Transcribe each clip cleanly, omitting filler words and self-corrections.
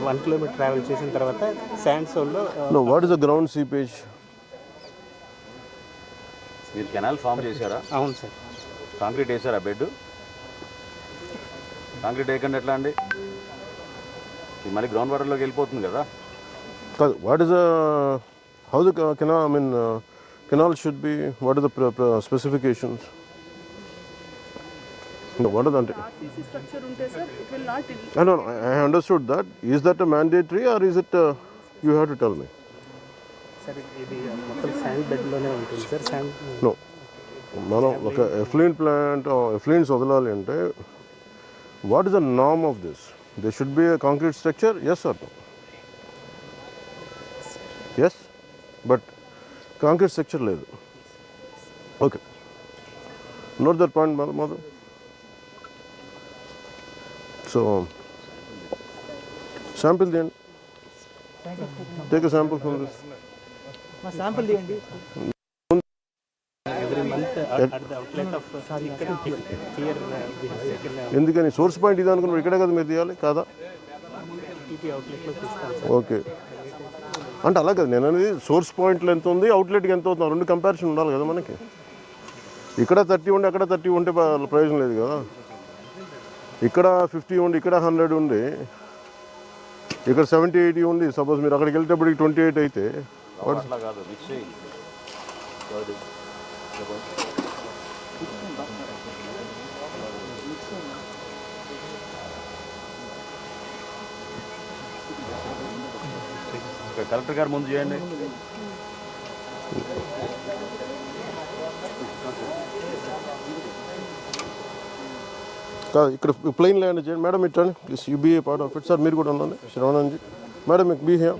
1 kilometre travel చేసిన తర్వాత sand సోల్లో. What is the ground seepage? మీరు కెనాల్ ఫామ్ చేశారా? అవును సార్. కాంక్రీట్ వేసారా? బెడ్ కాంక్రీట్ వేయకుండా ఎట్లా అండి? ఇది మళ్ళీ గ్రౌండ్ వాటర్లోకి వెళ్ళిపోతుంది కదా. What is how the canal, I mean canal should be, what is the specifications? What is that? RCC structure unte sir, it will not. I understood that. Is that a mandatory or is it you have to tell me? Sir ఇది మొత్తం sand బెడ్లోనే ఉంటుంది sir. Sand No. మనం ఒక effluent plant effluents వదలాలి అంటే what is the norm of this? They should be a concrete structure, yes or no? Yes, but concrete structure లేదు. Okay, note that point Madhu. So sample తీయండి. Take a sample from this. Sample తీయండి. Every month at the outlet of here ఎందుకని source point ఇది అనుకున్నారు, ఇక్కడే కదా మీరు తీయాలి కాదా? టీపీ అవుట్లెట్లో తీస్తాం. ఓకే, అంటే అలా కదా నేను అనేది, సోర్స్ పాయింట్లో ఎంత ఉంది, అవుట్లెట్కి ఎంత అవుతుంది, రెండు కంపారిజన్ ఉండాలి కదా మనకి. ఇక్కడ 30 ఉండి అక్కడ 30 ఉంటే ప్రయోజనం లేదు కదా. ఇక్కడ 50 ఉండి ఇక్కడ 100 ఉండి ఇక్కడ 70-80 ఉంది. సపోజ్ మీరు అక్కడికి వెళ్తేప్పటికి 28 అయితే అట్లా కాదు, మిక్స్ చేయండి. కలెక్టర్ గారు ముందు చేయండి. కాదు, ఇక్కడ ప్లెయిన్ ల్యాండ్ చేయండి మేడం. ఇట్లా please you be a part of it. Sir మీరు కూడా ఉండండి. శ్రవణంజీ మేడం, మీకు be here.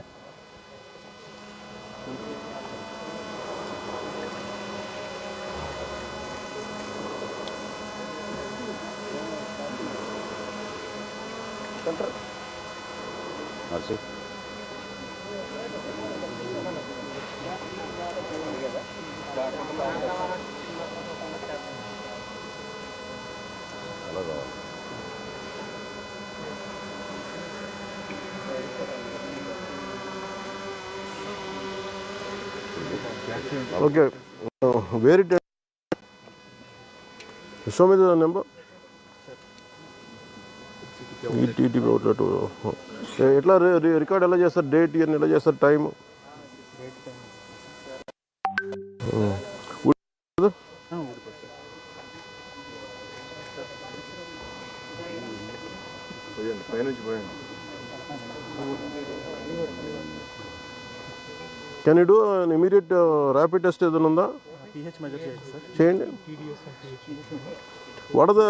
Okay, where it show me the number. ETTP outlet. ఎట్లా రికార్డ్ ఎలా చేస్తారు? డేట్ ఇయర్ ఎలా చేస్తారు? టైం పైనుంచి పోయండి. Can you do an immediate rapid test ఏదైనా ఉందా? pH మెజర్ చేయండి సార్. చేయండి. వాట్ ఆర్ ద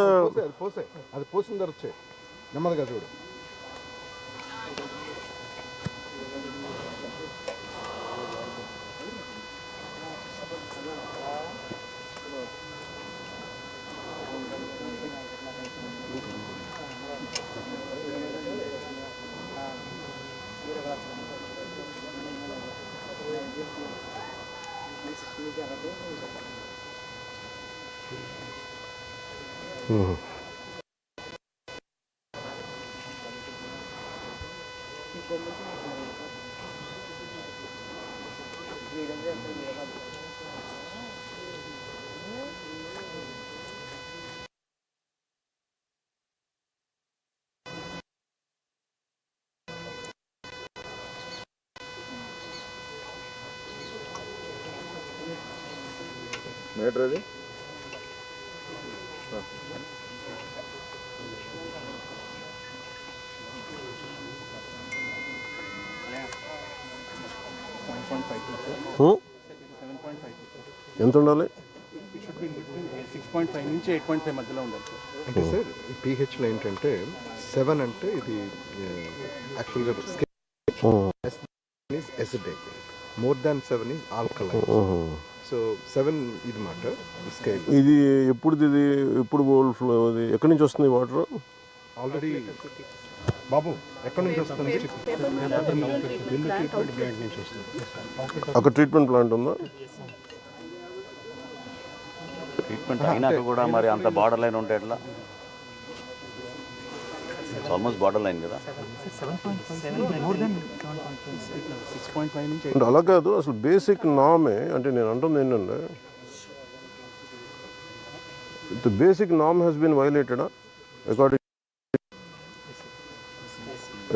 అది పోసిన తర్వాత చేయి, నెమ్మదిగా చూడు. మీటర్ అది ఎంత ఉండాలి? 6.5 నుంచి 8.5 మధ్యలో ఉండాలి సార్. అంటే సార్ ఈ పీహెచ్లో ఏంటంటే 7 అంటే ఇది యాక్చువల్గా acidic, more than 7 is alkaline. So 7 ఇది మాట స్కేల్. ఇది ఎప్పుడు ఓవర్ ఫ్లో, అది ఎక్కడి నుంచి వస్తుంది వాటర్? ఆల్రెడీ బాబు ఎక్కడి నుంచి వస్తుంది? అక్కడ ట్రీట్మెంట్ ప్లాంట్ ఉందా? ట్రీట్మెంట్ అయినాక కూడా మరి అంత బార్డర్ లైన్ ఉంటే ఎట్లా? ఆల్మోస్ట్ బార్డర్ లైన్ కదా. 7.5 మోర్ దెన్ 7.5. 6.5 నుంచి అంటే అలా కాదు, అసలు బేసిక్ నామే అంటే నేను అంటుంది ఏంటంటే ద బేసిక్ నామ్ has been violated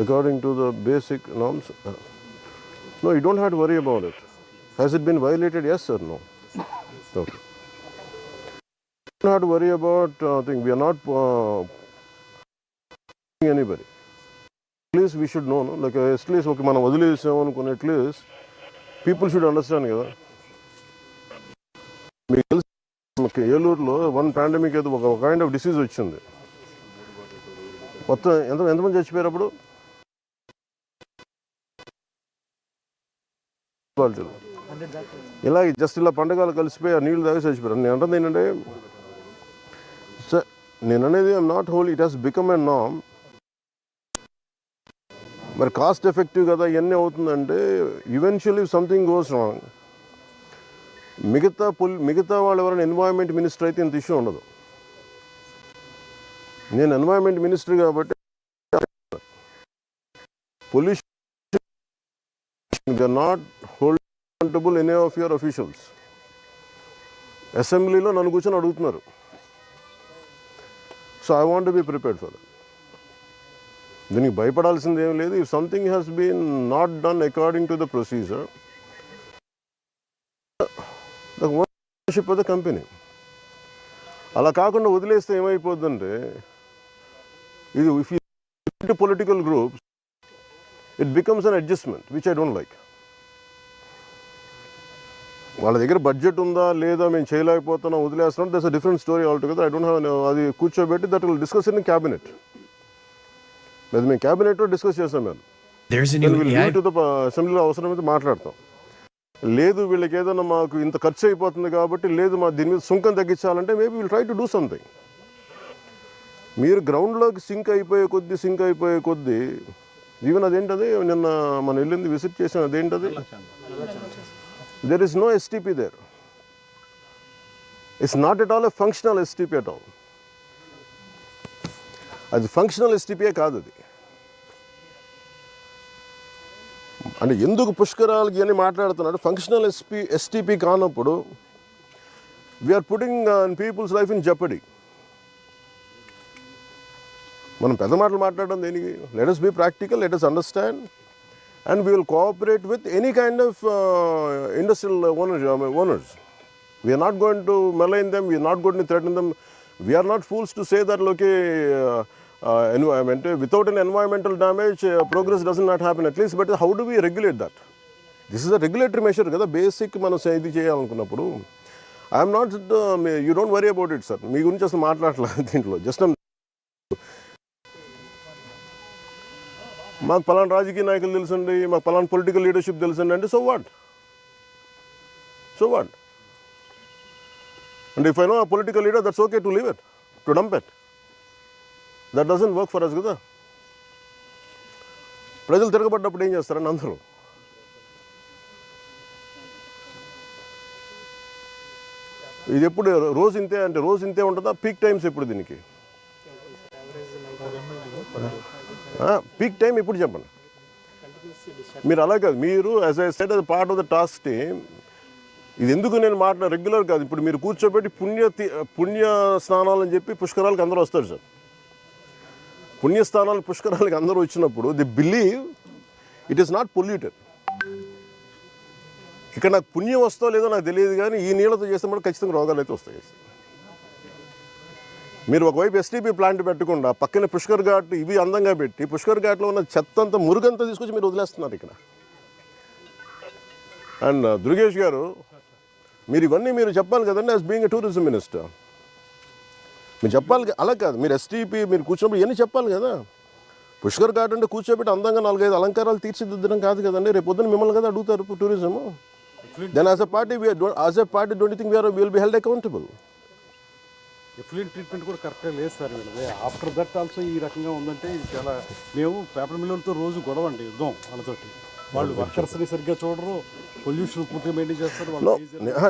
according to the basic norms. No, you don't have to worry about it. Has it been violated? Yes or no? Okay. You don't have to worry about thing. We are not anybody. At least we should know, no? Like at least okay, మనం వదిలేసాం అనుకుని at least people should understand కదా. మీకు తెలుసు ఏలూరులో one pandemic ఏదో ఒక kind of disease వచ్చింది. మొత్తం ఎంతమంది చచ్చిపోయారు అప్పుడు? ఇలా జస్ట్ ఇలా పండగలు కలిసిపోయి ఆ నీళ్ళు తాగి చచ్చిపోయారు. నేను అంటుంది ఏంటంటే నేను అనేది I'm not whole, it has become a నామ్. మరి కాస్ట్ ఎఫెక్టివ్ కదా ఇవన్నీ అవుతుందంటే ఈవెన్చువల్లీ సంథింగ్ గోస్ రాంగ్. మిగతా వాళ్ళు ఎవరైనా ఎన్వైరన్మెంట్ మినిస్టర్ అయితే ఇంత ఇష్యూ ఉండదు. నేను ఎన్వైరన్మెంట్ మినిస్టర్ కాబట్టి pollution they are not hold accountable any of your officials. అసెంబ్లీలో నన్ను కూర్చొని అడుగుతున్నారు. So I want be prepared for that. దీనికి భయపడాల్సింది ఏం లేదు. If something has been not done according to the procedure, the ownership of the company. అలా కాకుండా వదిలేస్తే ఏమైపోద్దంటే ఇది if you political groups it becomes an adjustment which I don't like. వాళ్ళ దగ్గర బడ్జెట్ ఉందా లేదా, మేము చేయలేకపోతున్నాం వదిలేస్తున్నాం, that's a different story altogether. I don't have అది కూర్చోబెట్టి that will discuss in cabinet. లేదా మేము క్యాబినెట్లో డిస్కస్ చేస్తాం. మేము అసెంబ్లీలో అవసరమైతే మాట్లాడతాం. లేదు వీళ్ళకి ఏదైనా మాకు ఇంత ఖర్చు అయిపోతుంది కాబట్టి లేదు మా దీని మీద సుంకం తగ్గించాలంటే maybe will try to do something. మీరు గ్రౌండ్లోకి సింక్ అయిపోయే కొద్దీ ఈవెన్ అదేంటది నిన్న మనం వెళ్ళింది విజిట్ చేసాం, అదేంటది there is no STP there. It's not at all a functional STP at all. అది ఫంక్షనల్ ఎస్టీపీఏ కాదు. అది అంటే ఎందుకు పుష్కరాలకి అని మాట్లాడుతున్నాడు. ఫంక్షనల్ ఎస్టీపీ కానప్పుడు we're putting people's life in jeopardy. మనం పెద్ద మాటలు మాట్లాడడం దేనికి? Let us be practical, let us understand, and we will cooperate with any kind of industrial owners. We are not going to malign them, we are not going to threaten them. We are not fools to say that okay, environment without an environmental damage progress does not happen at least. But how do we regulate that? This is a regulatory measure kada, basic మనం ఇది చేయాలనుకున్నప్పుడు. I am not you don't worry about it sir. మీ గురించి అసలు మాట్లాడలేదు దీంట్లో. Just మాకు పలానా రాజకీయ నాయకులు తెలుసండి, మాకు పలానా పొలిటికల్ లీడర్షిప్ తెలుసండి అంటే so what? And if I know a political leader, that's okay to leave it, to dump it. That doesn't work for us కదా. ప్రజలు తిరగబడ్డప్పుడు ఏం చేస్తారని అందరూ ఇది ఎప్పుడు రోజు ఇంతే అంటే రోజు ఇంతే ఉంటుందా? పీక్ టైమ్స్ ఎప్పుడు దీనికి? పీక్ టైం ఎప్పుడు చెప్పండి. మీరు అలా కాదు, మీరు as I said as part of the task team ఇది ఎందుకు నేను రెగ్యులర్ కాదు. ఇప్పుడు మీరు కూర్చోబెట్టి పుణ్య స్నానాలు అని చెప్పి పుష్కరాలకు అందరూ వస్తారు సార్. పుణ్యస్థానాలు పుష్కరాలకు అందరూ వచ్చినప్పుడు the believe it is not polluted. ఇక్కడ నాకు పుణ్యం వస్తో లేదో నాకు తెలియదు, కానీ ఈ నీళ్ళతో చేస్తే కూడా ఖచ్చితంగా రోగాలు అయితే వస్తాయి. మీరు ఒకవైపు ఎస్టీపీ ప్లాంట్ పెట్టకుండా పక్కన పుష్కర్ ఘాట్ ఇవి అందంగా పెట్టి పుష్కర్ ఘాట్లో ఉన్న చెత్త అంతా మురుగంతా తీసుకొచ్చి మీరు వదిలేస్తున్నారు ఇక్కడ. అండ్ దుర్గేష్ గారు మీరు ఇవన్నీ మీరు చెప్పాలి కదండి as being a tourism minister. మీరు చెప్పాలి, అలా కాదు. మీరు ఎస్టీపీ మీరు కూర్చున్నప్పుడు ఇవన్నీ చెప్పాలి కదా. పుష్కర్ ఘాట్ అంటే కూర్చోబెట్టి అందంగా 4-5 అలంకారాలు తీర్చిదిద్దడం కాదు కదండి. రేపు పొద్దున మిమ్మల్ని కదా అడుగుతారు tourism. Then as a party don't think we are will be held accountable. Effluent treatment కూడా కరెక్ట్గా లేదు సార్ వీళ్ళది. ఆఫ్టర్ దట్ ఆల్సో ఈ రకంగా ఉందంటే ఇది చాలా. మేము పేపర్ మిల్లులతో రోజు గొడవ అండి, యుద్ధం వాళ్ళతోటి. వాళ్ళు వర్కర్స్ని సరిగ్గా చూడరు, పొల్యూషన్ పూర్తిగా మెయింటైన్ చేస్తారు.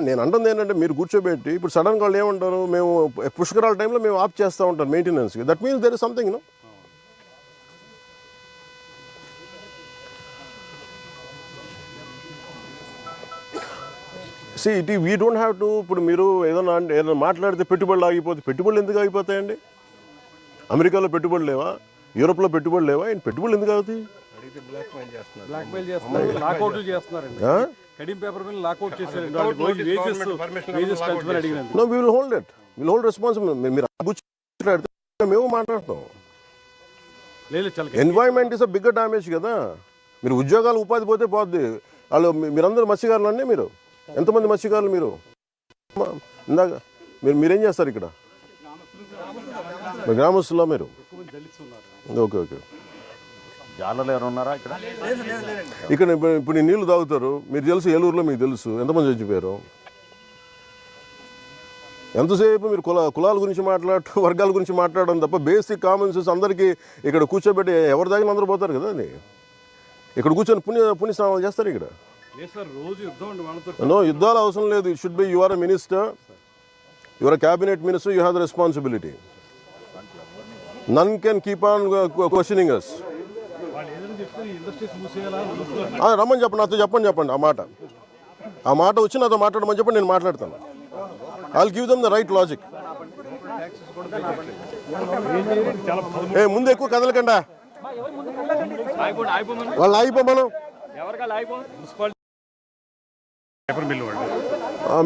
నేను అంటుంది ఏంటంటే మీరు కూర్చోబెట్టి ఇప్పుడు సడన్గా వాళ్ళు ఏమంటారు, మేము పుష్కరాల టైంలో మేము ఆఫ్ చేస్తూ ఉంటాం మెయింటెనెన్స్కి. That means there is something no. See it we don't have to. ఇప్పుడు మీరు ఏదైనా మాట్లాడితే పెట్టుబడులు ఆగిపోతే, పెట్టుబడులు ఎందుకు ఆగిపోతాయండి? అమెరికాలో పెట్టుబడులు లేవా? యూరోప్లో పెట్టుబడులు లేవా? పెట్టుబడులు ఎందుకు అవుతాయి? బ్లాక్ మెయిల్ చేస్తున్నారు, లాకౌట్లు చేస్తున్నారండి. కడియం పేపర్ మీద లాకౌట్ చేశారండి. వేజెస్ పెంచమని అడిగినందుకు. No, we will hold it. Will hold responsible. మీరు మాట్లాడితే మేము మాట్లాడతాం. లేదు, చాలా environment is a bigger damage కదా. మీరు ఉద్యోగాలు ఉపాధి పోతే పోద్ది. వాళ్ళు మీరందరూ మత్స్యకారులు అండి. మీరు ఎంతమంది మత్స్యకారులు? మీరు ఇందాక మీరేం చేస్తారు ఇక్కడ? గ్రామస్తులా మీరు? Okay okay. జాలర్లు ఎవరు ఉన్నారా ఇక్కడ? ఇక్కడ ఇప్పుడు నీళ్లు తాగుతారు. మీరు తెలుసు, ఏలూరులో మీకు తెలుసు ఎంతమంది చచ్చిపోయారు. ఎంతసేపు మీరు కులాల గురించి మాట్లాడటం, వర్గాల గురించి మాట్లాడడం తప్ప బేసిక్ కామన్ సెన్స్ అందరికీ ఇక్కడ కూర్చోబెట్టి ఎవరి దగ్గర అందరూ పోతారు కదా అని. ఇక్కడ కూర్చొని పుణ్యస్నానాలు చేస్తారు ఇక్కడ. నో, యుద్ధాలు అవసరం లేదు. It should be you are a minister, you are a cabinet minister, you have the responsibility. None can keep on questioning us. రమ్మని చెప్పండి, నాతో చెప్పండి ఆ మాట వచ్చి నాతో మాట్లాడమని చెప్పండి, నేను మాట్లాడతాను. I'll give them the right logic. ముందు ఎక్కువ కదలకండా, వాళ్ళు ఆగిపోమను.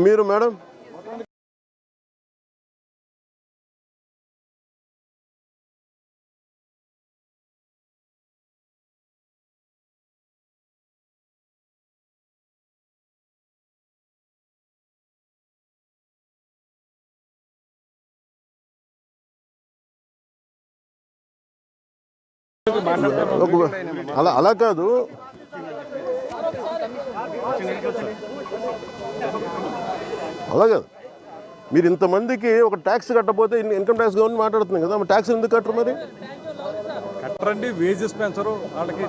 మీరు మేడం అలా కాదు. అలా కాదు. మీరు ఇంతమందికి ఒక ట్యాక్స్ కట్టకపోతే ఇన్కమ్ ట్యాక్స్ గవర్నమెంట్ మాట్లాడుతుంది కదా, ట్యాక్స్ ఎందుకు కట్టరు? మరి కట్టరండి, వేజెస్ పెంచరు వాళ్ళకి.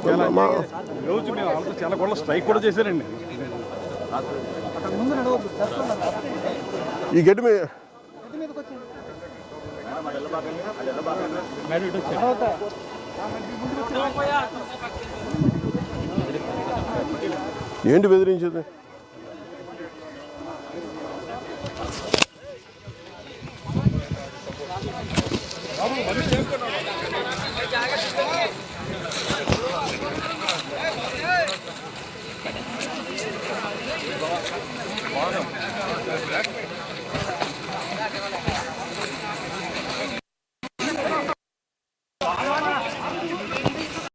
రోజు మేము వాళ్ళతో చాలా కూడా స్ట్రైక్ కూడా చేశారండి. ఈ గడ్డి మీద ఏంటి బెదిరించేది?